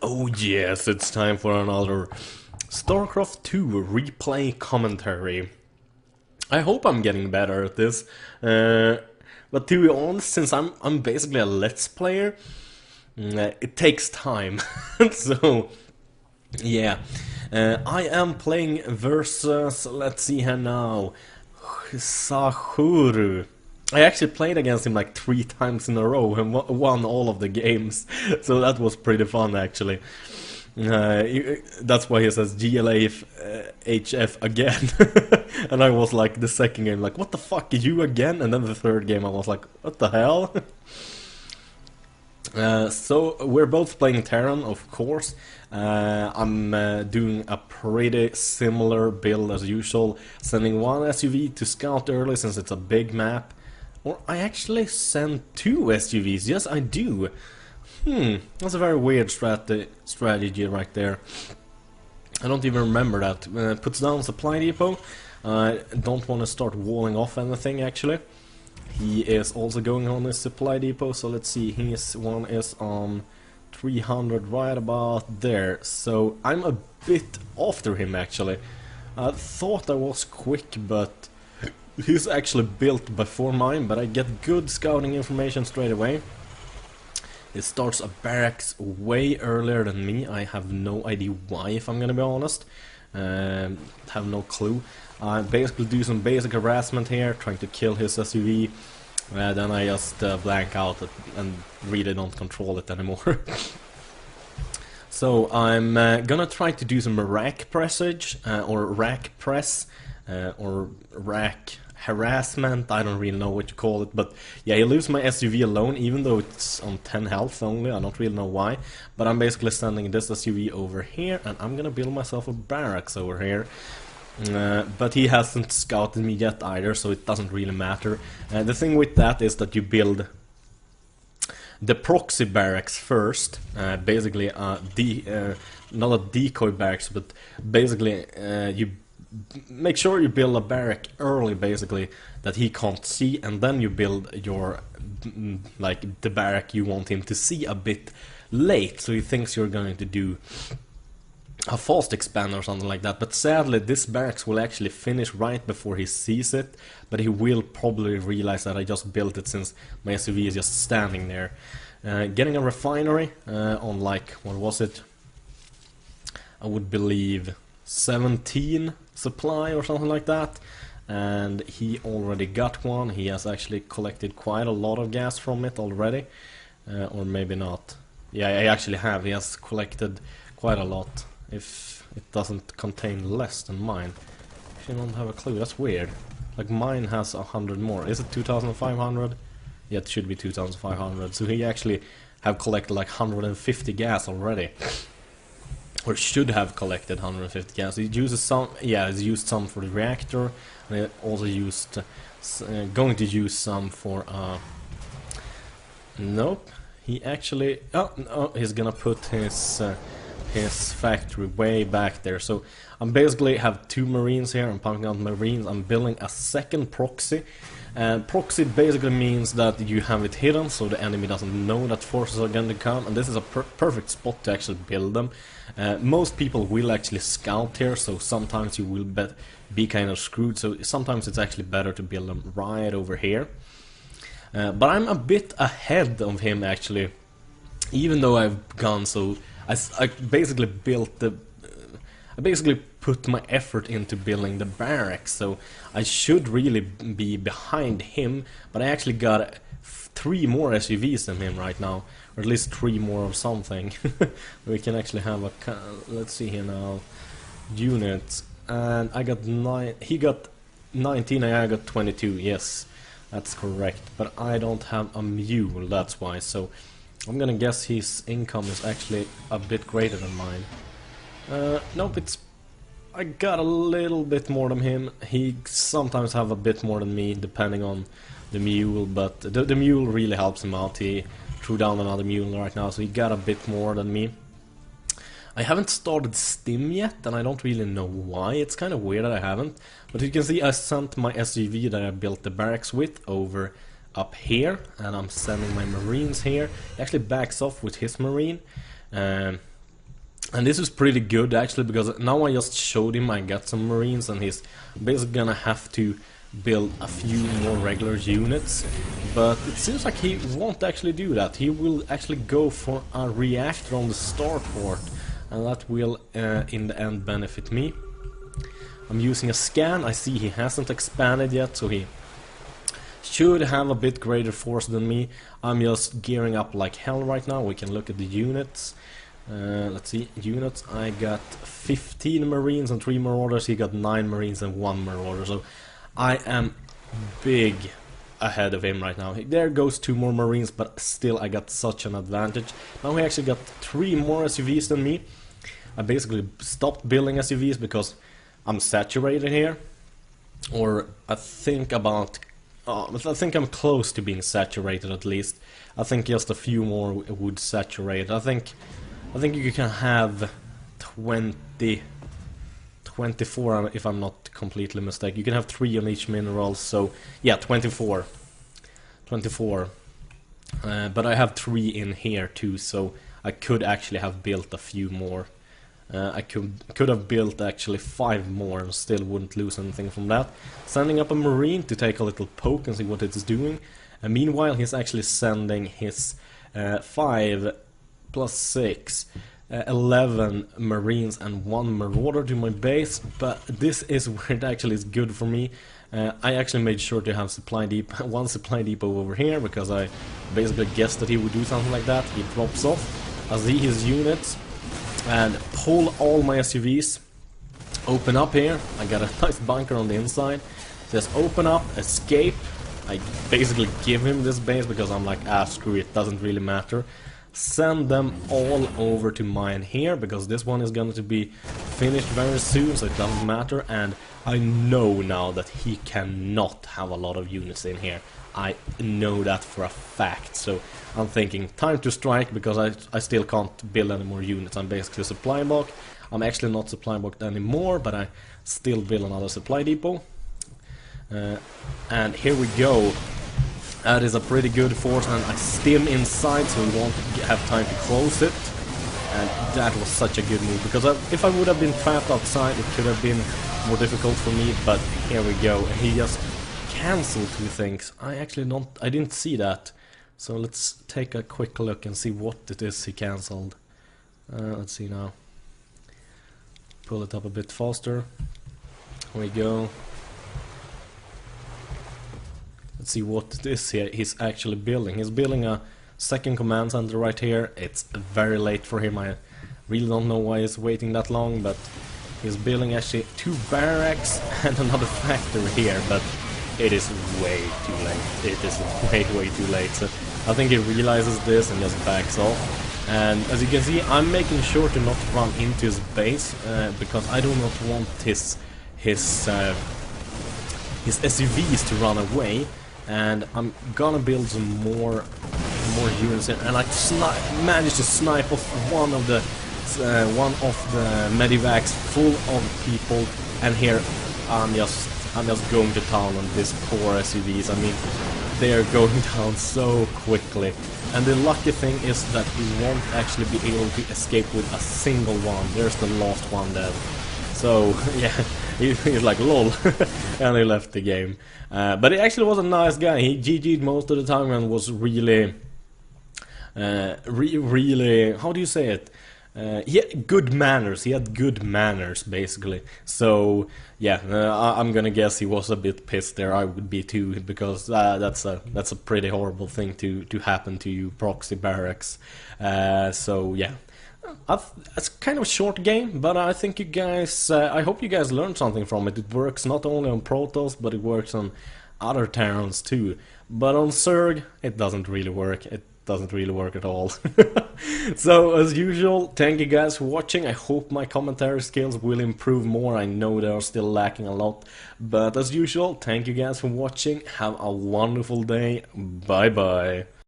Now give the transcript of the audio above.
Oh yes, it's time for another StarCraft 2 replay commentary. I hope I'm getting better at this, but to be honest, since I'm basically a Let's Player, it takes time. So yeah, I am playing versus, let's see here now, Sahuru. I actually played against him like 3 times in a row and won all of the games, so that was pretty fun actually. That's why he says GLA HF again. And I was like, the second game, like, what the fuck, you again? And then the third game I was like, what the hell? So we're both playing Terran, of course. I'm doing a pretty similar build as usual, sending one SUV to scout early since it's a big map. Or I actually sent 2 SUVs, yes I do. That's a very weird strategy right there. I don't even remember that. Puts down supply depot. I don't want to start walling off anything actually. He is also going on his supply depot, so let's see, his one is on 300 right about there. So I'm a bit after him actually. I thought I was quick, but he's actually built before mine, but I get good scouting information straight away. It starts a barracks way earlier than me. I have no idea why, if I'm gonna be honest. Have no clue. I basically do some basic harassment here, trying to kill his SUV. Then I just blank out and really don't control it anymore. So I'm gonna try to do some rack pressage, or rack press, or rack harassment, I don't really know what you call it, but yeah, he leaves my SUV alone, even though it's on 10 health only, I don't really know why, but I'm basically sending this SUV over here, and I'm gonna build myself a barracks over here. But he hasn't scouted me yet either, so it doesn't really matter. The thing with that is that you build the proxy barracks first, basically not a decoy barracks, but basically you make sure you build a barrack early, basically, that he can't see, and then you build your, like, the barrack you want him to see a bit late, so he thinks you're going to do a fast expand or something like that. But sadly, this barracks will actually finish right before he sees it, but he will probably realize that I just built it since my SUV is just standing there. Getting a refinery on, like, what was it? I would believe 17 supply or something like that, and he already got one. He has actually collected quite a lot of gas from it already, or maybe not. Yeah, I actually have. He has collected quite a lot, if it doesn't contain less than mine. Actually, I don't have a clue. That's weird. Like, mine has 100 more. Is it 2,500? Yeah, it should be 2,500. So he actually have collected like 150 gas already. Or should have collected 150 gas. He uses some, yeah, he's used some for the reactor, and he also used, going to use some for, nope, he actually, oh, no, he's gonna put his factory way back there. So I'm basically have 2 marines here, I'm pumping out marines, I'm building a second proxy. And proxy basically means that you have it hidden, so the enemy doesn't know that forces are going to come, and this is a perfect spot to actually build them. Most people will actually scout here, so sometimes you will be kind of screwed, so sometimes it's actually better to build them right over here. But I'm a bit ahead of him actually, even though I've gone so... I basically built the... I basically put my effort into building the barracks, so I should really be behind him, but I actually got 3 more SUVs than him right now, or at least 3 more of something. We can actually have a... let's see here now... units, and I got 9... he got 19 and I got 22, yes, that's correct, but I don't have a mule, that's why, so I'm gonna guess his income is actually a bit greater than mine. Nope, I got a little bit more than him. He sometimes have a bit more than me, depending on the mule, but the mule really helps him out. He threw down another mule right now, so he got a bit more than me. I haven't started Stim yet, and I don't really know why. It's kind of weird that I haven't, but you can see I sent my SUV that I built the barracks with over up here, and I'm sending my marines here. He actually backs off with his marine. And this is pretty good actually, because now I just showed him I got some Marines, and he's basically gonna have to build a few more regular units. But it seems like he won't actually do that. He will actually go for a reactor on the starport, and that will in the end benefit me. I'm using a scan. I see he hasn't expanded yet, so he should have a bit greater force than me. I'm just gearing up like hell right now. We can look at the units. Let's see, units. I got 15 Marines and 3 Marauders. He got 9 Marines and 1 Marauder. So I am big ahead of him right now. There goes 2 more Marines, but still I got such an advantage. Now he actually got 3 more SUVs than me. I basically stopped building SUVs because I'm saturated here. Or I think about... I think I'm close to being saturated at least. I think just a few more would saturate. I think you can have 24 if I'm not completely mistaken. You can have 3 on each mineral, so yeah, 24. But I have 3 in here too, so I could actually have built a few more. I could have built actually 5 more and still wouldn't lose anything from that. Sending up a Marine to take a little poke and see what it's doing. And meanwhile he's actually sending his 5 plus 6, 11 Marines and 1 Marauder to my base. But this is where it actually is good for me. I actually made sure to have one supply depot over here, because I basically guessed that he would do something like that. He drops off. I see his units and pull all my SUVs. Open up here. I got a nice bunker on the inside. Just open up, escape. I basically give him this base because I'm like, screw it, doesn't really matter. Send them all over to mine here, because this one is going to be finished very soon, so it doesn't matter. And I know now that he cannot have a lot of units in here. I know that for a fact, so I'm thinking time to strike, because I still can't build any more units. I'm basically supply block. I'm actually not supply blocked anymore, but I still build another supply depot. And here we go. That is a pretty good force, and I stim inside, so we won't have time to close it. And that was such a good move, because if I would have been trapped outside, it could have been more difficult for me. But here we go. He just cancelled 2 things. I didn't see that. So let's take a quick look and see what it is he cancelled. Let's see now. Pull it up a bit faster. Here we go. Let's see what it is here he's actually building. He's building a second command center right here. It's very late for him. I really don't know why he's waiting that long, but he's building actually 2 barracks and another factory here, but it is way too late. It is way too late. So I think he realizes this and just backs off. And as you can see, I'm making sure to not run into his base, because I do not want his SUVs to run away. And I'm gonna build some more units here, and I managed to snipe off one of the medivacs full of people. And here I'm just going to town on this poor SUVs. I mean, they are going down so quickly. And the lucky thing is that he won't actually be able to escape with a single one. There's the last one dead. So yeah, he's like lol, and he left the game. But he actually was a nice guy. He GG'd most of the time and was really, really, how do you say it? He had good manners. He had good manners, basically. So yeah, I'm gonna guess he was a bit pissed there. I would be too, because that's a pretty horrible thing to happen to you, proxy barracks. So yeah. It's kind of a short game, but I think you guys, I hope you guys learned something from it. It works not only on Protoss, but it works on other Terrans too. But on Zerg, it doesn't really work. It doesn't really work at all. So, as usual, thank you guys for watching. I hope my commentary skills will improve more. I know they are still lacking a lot. But as usual, thank you guys for watching. Have a wonderful day. Bye bye.